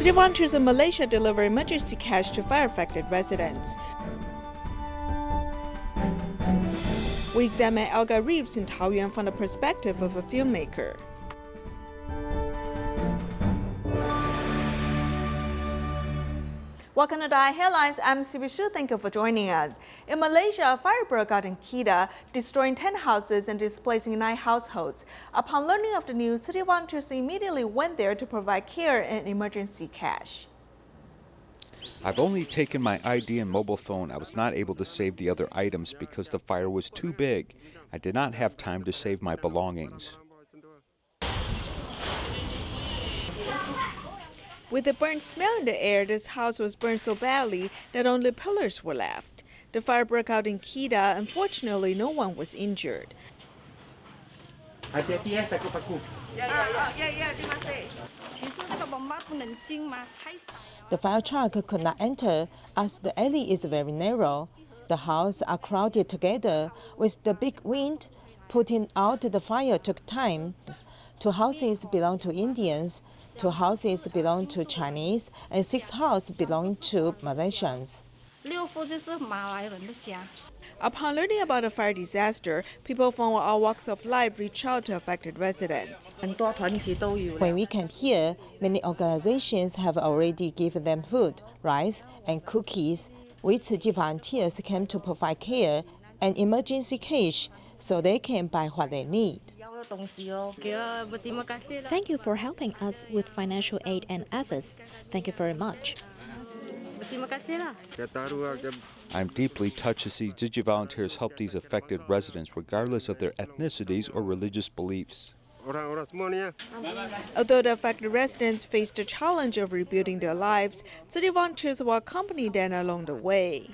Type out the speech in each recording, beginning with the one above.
City volunteers in Malaysia deliver emergency cash to fire-affected residents. We examine algae reefs in Taoyuan from the perspective of a filmmaker. Welcome to Dai Headlines. I'm Sibi Shu. Thank you for joining us. In Malaysia, a fire broke out in Kedah, destroying 10 houses and displacing 9 households. Upon learning of the news, city volunteers immediately went there to provide care and emergency cash. I've only taken my ID and mobile phone. I was not able to save the other items because the fire was too big. I did not have time to save my belongings. With the burnt smell in the air, this house was burned so badly that only pillars were left. The fire broke out in Kedah. Unfortunately, no one was injured. The fire truck could not enter as the alley is very narrow. The houses are crowded together. With the big wind, putting out the fire took time. 2 houses belong to Indians, 2 houses belong to Chinese, and 6 houses belong to Malaysians. Upon learning about the fire disaster, people from all walks of life reached out to affected residents. When we came here, many organizations have already given them food, rice, and cookies. We Tzu Chi volunteers came to provide care and emergency cash so they can buy what they need. Thank you for helping us with financial aid and efforts. Thank you very much. I'm deeply touched to see Tzu Chi volunteers help these affected residents regardless of their ethnicities or religious beliefs. Although the affected residents faced the challenge of rebuilding their lives, city volunteers will accompany them along the way.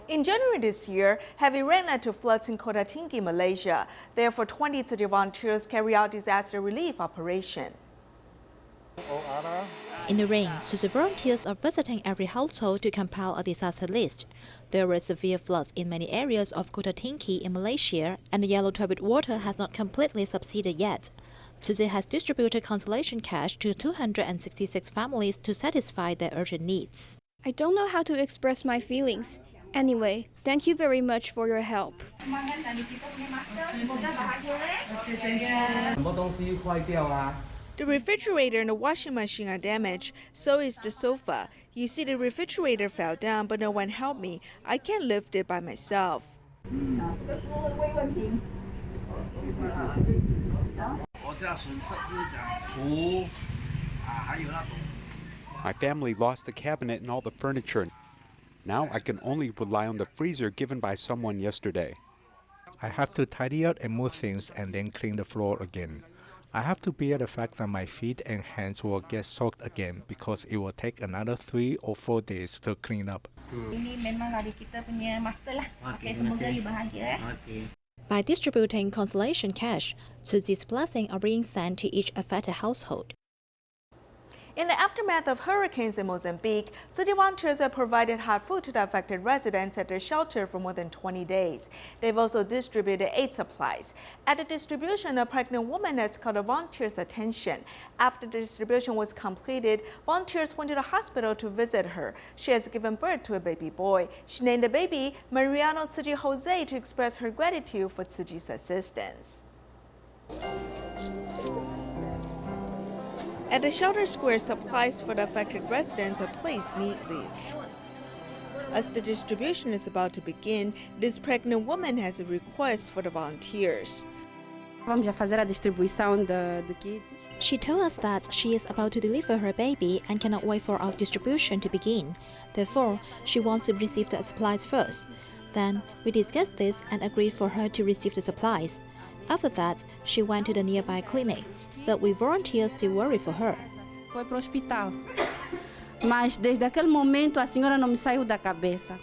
In January this year, heavy rain led to floods in Kota Tinggi, Malaysia. Therefore, 20 city volunteers carry out disaster relief operation. In the rain, Tzu Chi volunteers are visiting every household to compile a disaster list. There were severe floods in many areas of Kota Tinggi in Malaysia, and the yellow turbid water has not completely subsided yet. Tzu Chi has distributed consolation cash to 266 families to satisfy their urgent needs. I don't know how to express my feelings. Anyway, thank you very much for your help. The refrigerator and the washing machine are damaged, so is the sofa. You see, the refrigerator fell down, but no one helped me. I can't lift it by myself. My family lost the cabinet and all the furniture. Now I can only rely on the freezer given by someone yesterday. I have to tidy up and move things and then clean the floor again. I have to bear the fact that my feet and hands will get soaked again because it will take another 3 or 4 days to clean up. By distributing consolation cash, Tzu Chi's blessings are being sent to each affected household. In the aftermath of hurricanes in Mozambique, city volunteers have provided hot food to the affected residents at their shelter for more than 20 days. They've also distributed aid supplies. At the distribution, a pregnant woman has caught the volunteers' attention. After the distribution was completed, volunteers went to the hospital to visit her. She has given birth to a baby boy. She named the baby Mariano Tzu Chi Jose to express her gratitude for Tzu Chi's assistance. At the shelter square, supplies for the affected residents are placed neatly. As the distribution is about to begin, this pregnant woman has a request for the volunteers. She told us that she is about to deliver her baby and cannot wait for our distribution to begin. Therefore, she wants to receive the supplies first. Then, we discussed this and agreed for her to receive the supplies. After that, she went to the nearby clinic, but we volunteers still worry for her. Foi para o hospital. Mas desde aquele momento a senhora não me saiu da cabeça.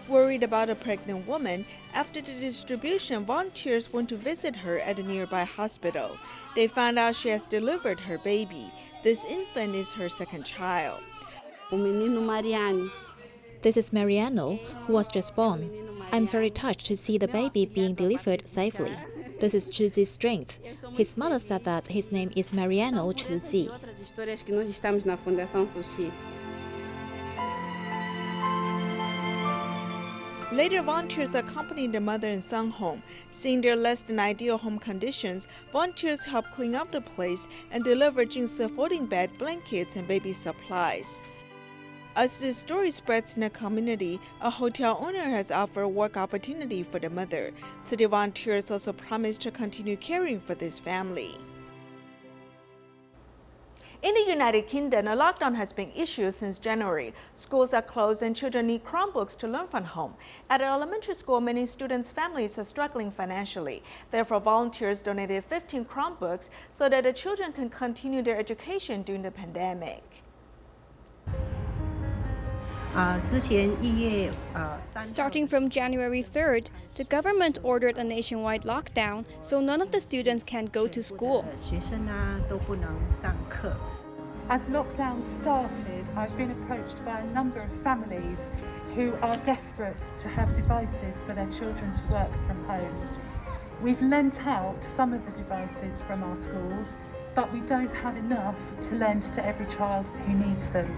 Worried about a pregnant woman, after the distribution, volunteers went to visit her at a nearby hospital. They found out she has delivered her baby. This infant is her second child. O menino Mariano. This is Mariano, who was just born. I'm very touched to see the baby being delivered safely. This is Tzu Chi's strength. His mother said that his name is Mariano Tzu Chi. Outras histórias que nós estamos na Fundação Tzu Chi. Later, volunteers accompanied the mother and son home. Seeing their less than ideal home conditions, volunteers helped clean up the place and deliver Jing's folding bed, blankets, and baby supplies. As this story spreads in the community, a hotel owner has offered work opportunity for the mother. City volunteers also promised to continue caring for this family. In the United Kingdom, a lockdown has been issued since January. Schools are closed and children need Chromebooks to learn from home. At an elementary school, many students' families are struggling financially. Therefore, volunteers donated 15 Chromebooks so that the children can continue their education during the pandemic. Starting from January 3rd, the government ordered a nationwide lockdown, so none of the students can go to school. As lockdown started, I've been approached by a number of families who are desperate to have devices for their children to work from home. We've lent out some of the devices from our schools, but we don't have enough to lend to every child who needs them.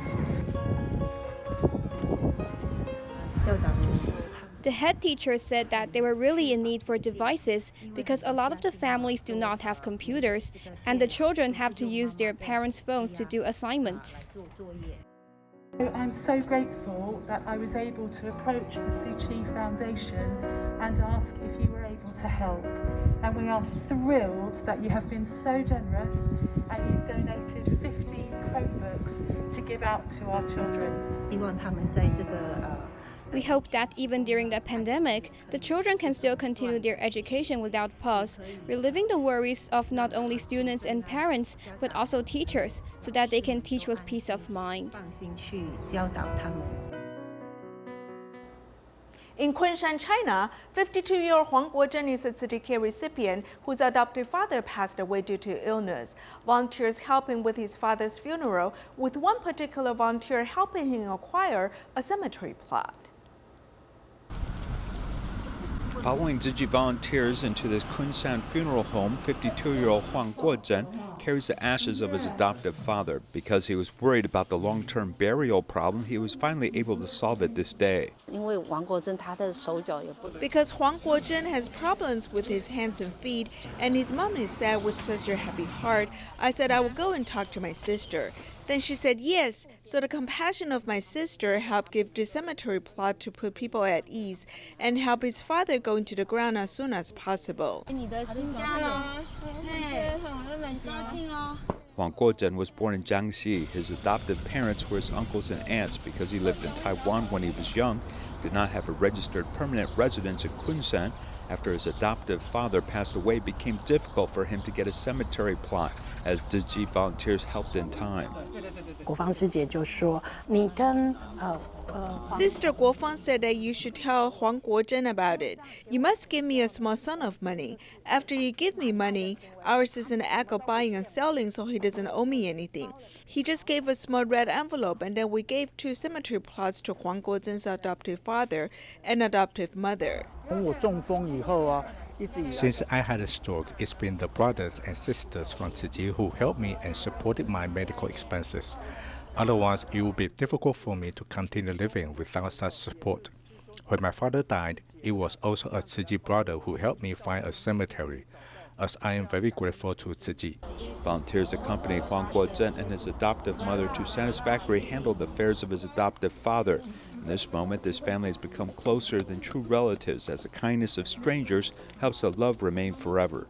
The head teacher said that they were really in need for devices because a lot of the families do not have computers, and the children have to use their parents' phones to do assignments. I'm so grateful that I was able to approach the Tzu Chi Foundation and ask if you were able to help. And we are thrilled that you have been so generous and you've donated 50 Chromebooks to give out to our children. We hope that even during the pandemic, the children can still continue their education without pause, relieving the worries of not only students and parents, but also teachers, so that they can teach with peace of mind. In Kunshan, China, 52-year-old Huang Guozhen is a Tzu Chi recipient whose adoptive father passed away due to illness. Volunteers help him with his father's funeral, with one particular volunteer helping him acquire a cemetery plot. Following Tzu Chi volunteers into this Kunshan funeral home, 52-year-old Huang Guozhen carries the ashes of his adoptive father. Because he was worried about the long-term burial problem, he was finally able to solve it this day. Because Huang Guozhen has problems with his hands and feet, and his mom is sad with such a heavy heart, I said I would go and talk to my sister. Then she said yes, so the compassion of my sister helped give the cemetery plot to put people at ease and help his father go into the ground as soon as possible. Huang Guozhen was born in Jiangxi. His adoptive parents were his uncles and aunts. Because he lived in Taiwan when he was young, did not have a registered permanent residence in Kunshan. After his adoptive father passed away, it became difficult for him to get a cemetery plot, as Tzu Chi volunteers helped in time. Sister Guofang said that you should tell Huang Guozhen about it. You must give me a small sum of money. After you give me money, ours is an act of buying and selling, so he doesn't owe me anything. He just gave a small red envelope, and then we gave 2 cemetery plots to Huang Guozhen's adoptive father and adoptive mother. Since I had a stroke, it's been the brothers and sisters from Tzu Chi who helped me and supported my medical expenses. Otherwise, it would be difficult for me to continue living without such support. When my father died, it was also a Tzu Chi brother who helped me find a cemetery, as I am very grateful to Tzu Chi. Volunteers accompanied Huang Guozhen and his adoptive mother to satisfactorily handle the affairs of his adoptive father. In this moment, this family has become closer than true relatives, as the kindness of strangers helps the love remain forever.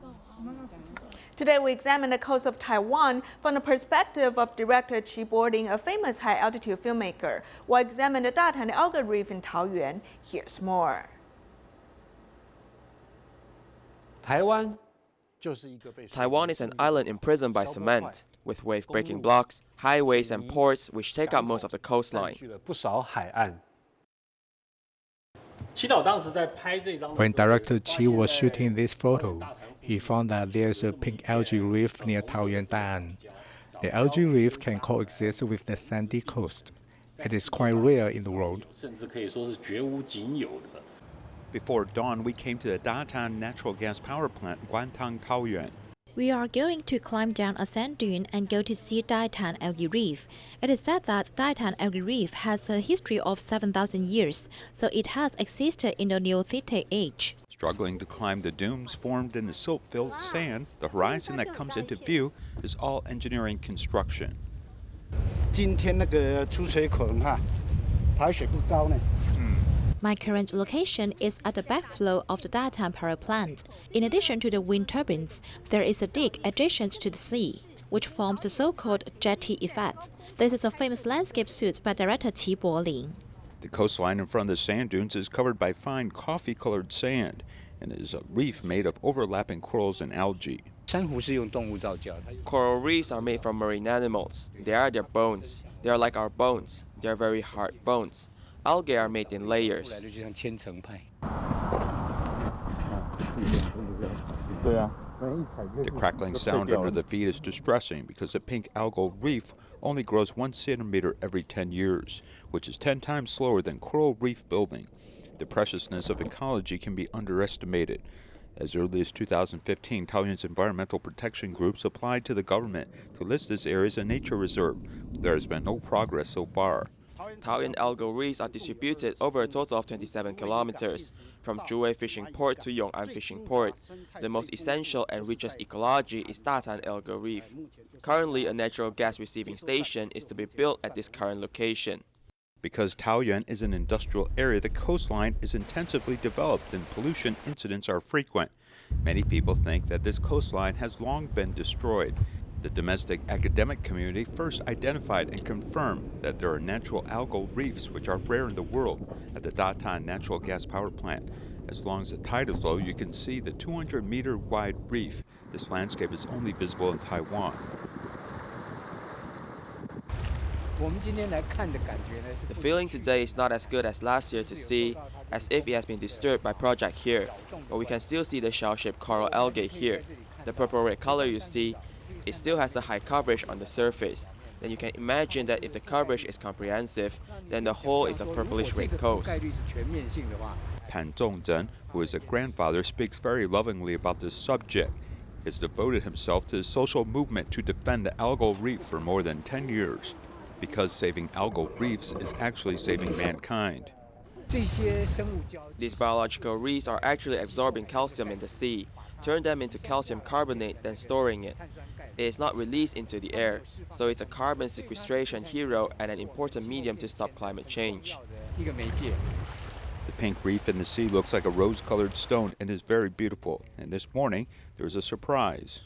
Today we examine the coast of Taiwan from the perspective of director Qi Boarding, a famous high-altitude filmmaker. We'll examine the Datan Alga Reef in Taoyuan. Here's more. Taiwan is an island imprisoned by cement, with wave-breaking blocks, highways and ports which take up most of the coastline. When director Qi was shooting this photo, he found that there's a pink algae reef near Taoyuan Dan. The algae reef can coexist with the sandy coast. It is quite rare in the world. Before dawn, we came to the Datan natural gas power plant, Guantang Taoyuan. We are going to climb down a sand dune and go to see Daitan algae reef. It is said that Daitan algae reef has a history of 7,000 years, so it has existed in the Neolithic age. Struggling to climb the dunes formed in the silt-filled sand, the horizon that comes into view is all engineering construction. 今天那个出水口哈，排水不高呢。 My current location is at the backflow of the Datan power plant. In addition to the wind turbines, there is a dig adjacent to the sea, which forms the so-called jetty effect. This is a famous landscape shoot by director Qi Bolin. The coastline in front of the sand dunes is covered by fine coffee-colored sand and is a reef made of overlapping corals and algae. Coral reefs are made from marine animals. They are their bones. They are like our bones. They are very hard bones. Algae are made in layers. The crackling sound under the feet is distressing because the pink algal reef only grows 1 centimeter every 10 years, which is 10 times slower than coral reef building. The preciousness of ecology can be underestimated. As early as 2015, Taoyuan's environmental protection groups applied to the government to list this area as a nature reserve. There has been no progress so far. Taoyuan algal reefs are distributed over a total of 27 kilometers, from Zhuwei Fishing Port to Yong'an Fishing Port. The most essential and richest ecology is Datan algal reef. Currently, a natural gas receiving station is to be built at this current location. Because Taoyuan is an industrial area, the coastline is intensively developed and pollution incidents are frequent. Many people think that this coastline has long been destroyed. The domestic academic community first identified and confirmed that there are natural algal reefs which are rare in the world at the Datan natural gas power plant. As long as the tide is low, you can see the 200-meter wide reef. This landscape is only visible in Taiwan. The feeling today is not as good as last year to see, as if it has been disturbed by project here, but we can still see the shell-shaped coral algae here. The purple-red color you see, it still has a high coverage on the surface. Then you can imagine that if the coverage is comprehensive, then the whole is a purplish-red coast. Pan Zhongzhen, who is a grandfather, speaks very lovingly about this subject. He has devoted himself to the social movement to defend the algal reef for more than 10 years, because saving algal reefs is actually saving mankind. These biological reefs are actually absorbing calcium in the sea, turn them into calcium carbonate, then storing it. It is not released into the air, so it's a carbon sequestration hero and an important medium to stop climate change. The pink reef in the sea looks like a rose-colored stone and is very beautiful. And this morning, there's a surprise.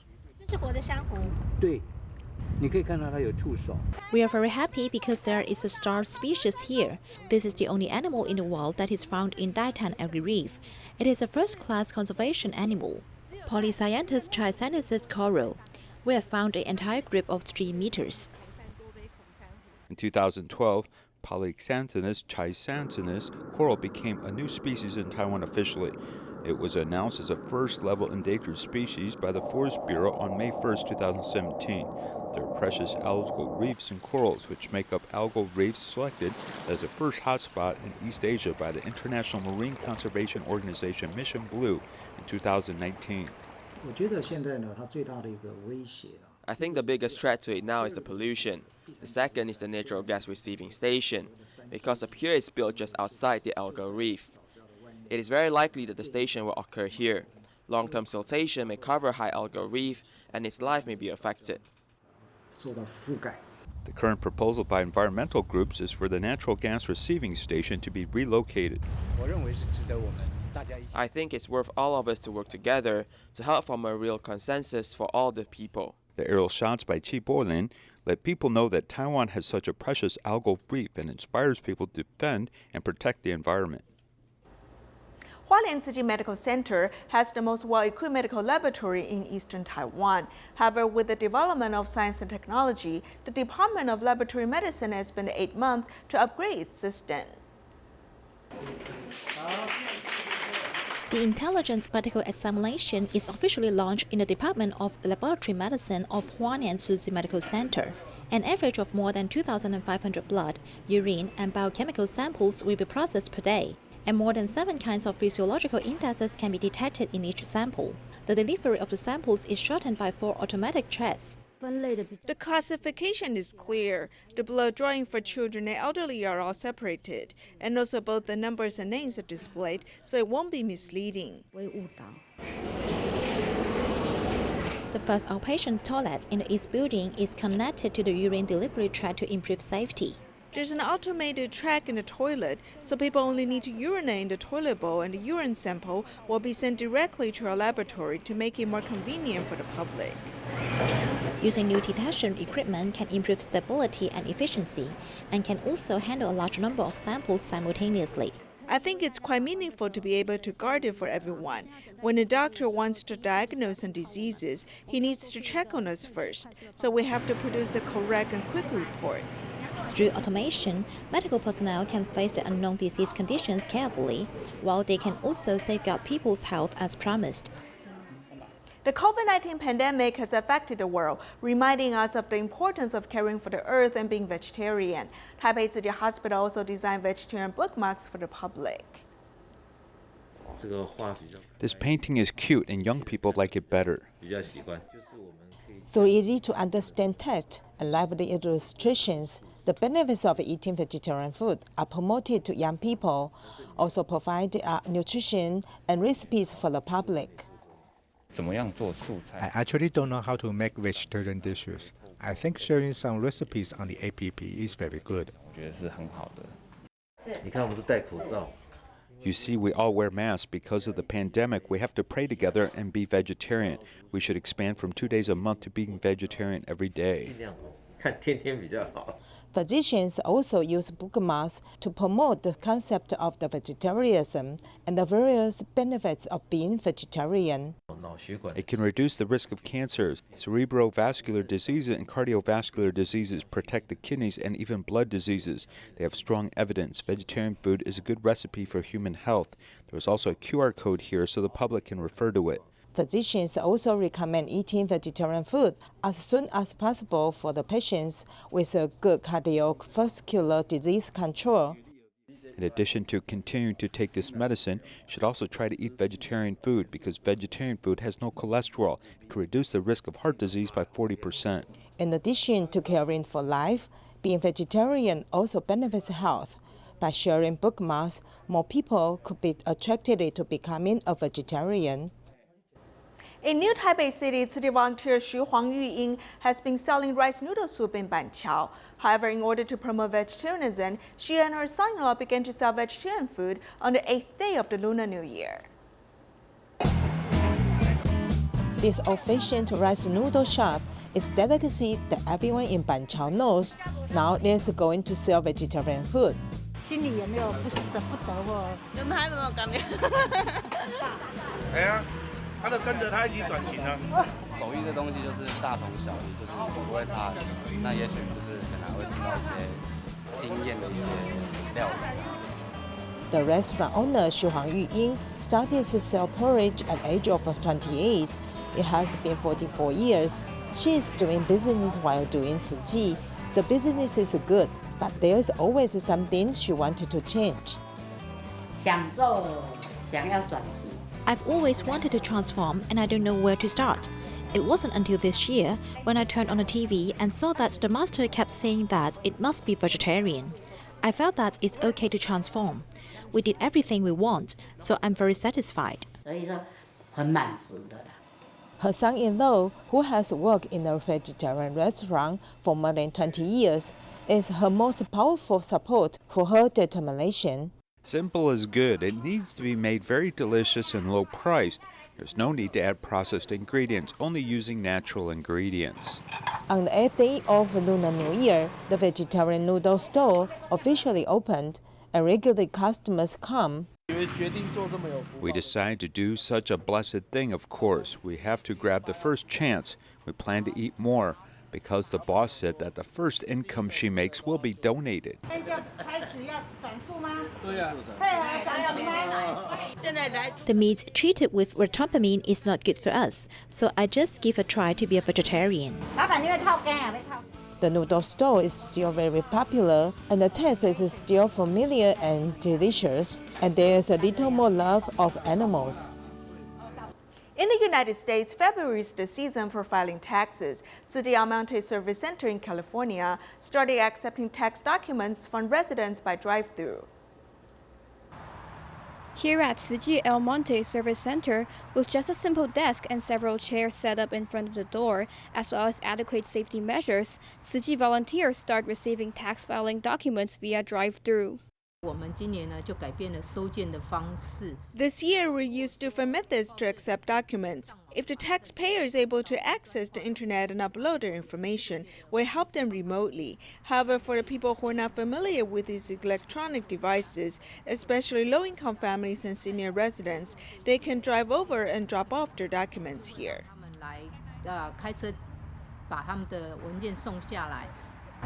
We are very happy because there is a star species here. This is the only animal in the world that is found in Daitan algae reef. It is a first-class conservation animal. Polyscientis chisensis coral. We have found an entire group of 3 meters. In 2012, Polyscientis chisensis coral became a new species in Taiwan officially. It was announced as a first-level endangered species by the Forest Bureau on May 1, 2017. There are precious algal reefs and corals, which make up algal reefs selected as the first hotspot in East Asia by the International Marine Conservation Organization Mission Blue in 2019. I think the biggest threat to it now is the pollution. The second is the natural gas receiving station, because the pier is built just outside the algal reef. It is very likely that the station will occur here. Long-term siltation may cover high algal reef, and its life may be affected. The current proposal by environmental groups is for the natural gas receiving station to be relocated. I think it's worth all of us to work together to help form a real consensus for all the people. The aerial shots by Qi Bolin let people know that Taiwan has such a precious algal reef and inspires people to defend and protect the environment. Hualien Tzu Chi Medical Center has the most well-equipped medical laboratory in eastern Taiwan. However, with the development of science and technology, the Department of Laboratory Medicine has spent 8 months to upgrade its system. The intelligent medical examination is officially launched in the Department of Laboratory Medicine of Hualien Tzu Chi Medical Center. An average of more than 2,500 blood, urine, and biochemical samples will be processed per day. and more than 7 kinds of physiological indexes can be detected in each sample. The delivery of the samples is shortened by 4 automatic checks. The classification is clear. The blood drawing for children and elderly are all separated, and also both the numbers and names are displayed, so it won't be misleading. The first outpatient toilet in the East Building is connected to the urine delivery track to improve safety. There's an automated track in the toilet, so people only need to urinate in the toilet bowl, and the urine sample will be sent directly to our laboratory to make it more convenient for the public. Using new detection equipment can improve stability and efficiency, and can also handle a large number of samples simultaneously. I think it's quite meaningful to be able to guard it for everyone. When a doctor wants to diagnose some diseases, he needs to check on us first, so we have to produce a correct and quick report. Through automation, medical personnel can face the unknown disease conditions carefully, while they can also safeguard people's health as promised. The COVID-19 pandemic has affected the world, reminding us of the importance of caring for the earth and being vegetarian. Taipei City Hospital also designed vegetarian bookmarks for the public. This painting is cute and young people like it better. Through easy-to-understand text and lively illustrations, the benefits of eating vegetarian food are promoted to young people, also provide nutrition and recipes for the public. I actually don't know how to make vegetarian dishes. I think sharing some recipes on the app is very good. You see, we all wear masks because of the pandemic. We have to pray together and be vegetarian. We should expand from 2 days a month to being vegetarian every day. Physicians also use bookmarks to promote the concept of the vegetarianism and the various benefits of being vegetarian. It can reduce the risk of cancers, cerebrovascular diseases, and cardiovascular diseases, protect the kidneys, and even blood diseases. They have strong evidence. Vegetarian food is a good recipe for human health. There is also a QR code here so the public can refer to it. Physicians also recommend eating vegetarian food as soon as possible for the patients with a good cardiovascular disease control. In addition to continuing to take this medicine, you should also try to eat vegetarian food because vegetarian food has no cholesterol. It can reduce the risk of heart disease by 40%. In addition to caring for life, being vegetarian also benefits health. By sharing bookmarks, more people could be attracted to becoming a vegetarian. In New Taipei City, City volunteer Xu Huangyuying has been selling rice noodle soup in Banqiao. However, in order to promote vegetarianism, she and her son-in-law began to sell vegetarian food on the 8th day of the Lunar New Year. This old-fashioned rice noodle shop is delicacy that everyone in Banqiao knows. Now they're going to sell vegetarian food. 心里有没有不舍不得哦？你们还有没有感觉？哎呀，他就跟着他一起转型啊。手艺这东西就是大同小异，就是不会差很多。那也许就是可能会知道一些经验的一些料理。The restaurant owner Xu Huangyuying started to sell porridge at the age of 28. It has been 44 years. She is doing business while doing Tzu Chi. The business is good, but there's always something she wanted to change. I've always wanted to transform and I don't know where to start. It wasn't until this year when I turned on the TV and saw that the master kept saying that it must be vegetarian. I felt that it's okay to transform. We did everything we want, so I'm very satisfied. Her son-in-law, who has worked in a vegetarian restaurant for more than 20 years, is her most powerful support for her determination. Simple is good. It needs to be made very delicious and low priced. There's no need to add processed ingredients, only using natural ingredients. On the 8th day of Lunar New Year, the vegetarian noodle store officially opened, and regular customers come. We decided to do such a blessed thing, of course. We have to grab the first chance. We plan to eat more, because the boss said that the first income she makes will be donated. The meat treated with retropamine is not good for us, so I just give a try to be a vegetarian. The noodle stall is still very popular, and the taste is still familiar and delicious, and there's a little more love of animals. In the United States, February is the season for filing taxes. Tzu Chi Service Center in California started accepting tax documents from residents by drive-through. Here at Tzu Chi El Monte Service Center, with just a simple desk and several chairs set up in front of the door, as well as adequate safety measures, Tzu Chi volunteers start receiving tax filing documents via drive-through. This year, we used different methods to accept documents. If the taxpayer is able to access the internet and upload their information, we help them remotely. However, for the people who are not familiar with these electronic devices, especially low-income families and senior residents, they can drive over and drop off their documents here.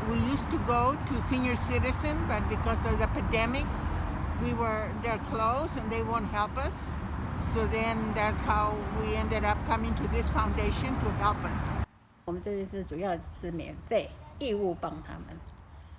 We used to go to senior citizen, but because of the pandemic, they're closed and they won't help us. So then that's how we ended up coming to this foundation to help us.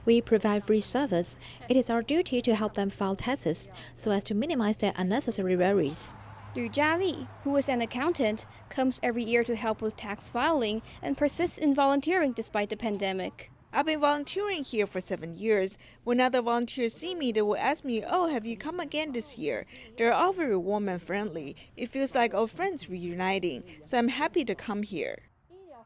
We provide free service. It is our duty to help them file taxes so as to minimize their unnecessary worries. Liu Jiali, who is an accountant, comes every year to help with tax filing and persists in volunteering despite the pandemic. I've been volunteering here for 7 years. When other volunteers see me, they will ask me, "Oh, have you come again this year?" They're all very warm and friendly. It feels like old friends reuniting, so I'm happy to come here.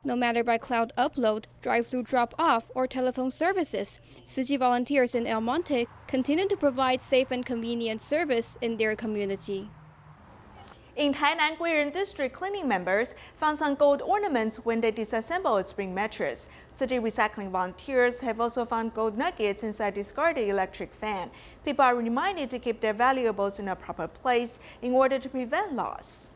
No matter by cloud upload, drive-through drop-off, or telephone services, Tzu Chi volunteers in El Monte continue to provide safe and convenient service in their community. In Tainan, Guiren District, cleaning members found some gold ornaments when they disassembled a spring mattress. Tzu Chi recycling volunteers have also found gold nuggets inside discarded electric fan. People are reminded to keep their valuables in a proper place in order to prevent loss.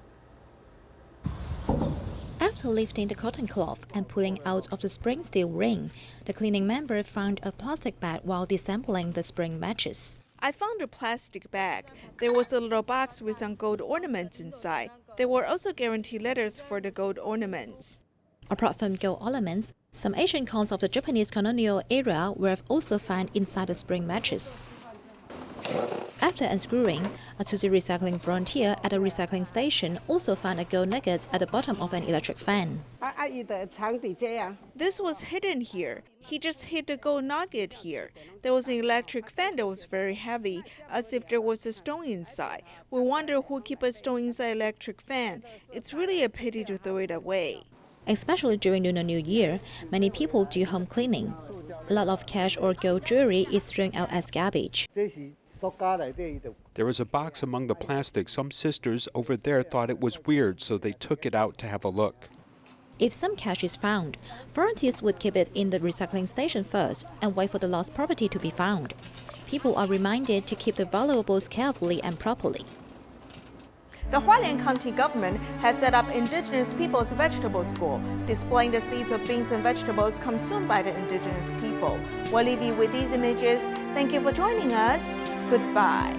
After lifting the cotton cloth and pulling out of the spring steel ring, the cleaning member found a plastic bag while disassembling the spring mattress. I found a plastic bag. There was a little box with some gold ornaments inside. There were also guarantee letters for the gold ornaments. Apart from gold ornaments, some Asian coins of the Japanese colonial era were also found inside the spring mattress. After unscrewing, a Tzu Chi recycling volunteer at a recycling station also found a gold nugget at the bottom of an electric fan. This was hidden here. He just hid the gold nugget here. There was an electric fan that was very heavy, as if there was a stone inside. We wonder who keep a stone inside electric fan. It's really a pity to throw it away. Especially during Lunar New Year, many people do home cleaning. A lot of cash or gold jewelry is thrown out as garbage. There was a box among the plastic. Some sisters over there thought it was weird, so they took it out to have a look. If some cash is found, volunteers would keep it in the recycling station first and wait for the lost property to be found. People are reminded to keep the valuables carefully and properly. The Hualien County government has set up Indigenous People's Vegetable School, displaying the seeds of beans and vegetables consumed by the indigenous people. We'll leave you with these images. Thank you for joining us. Goodbye.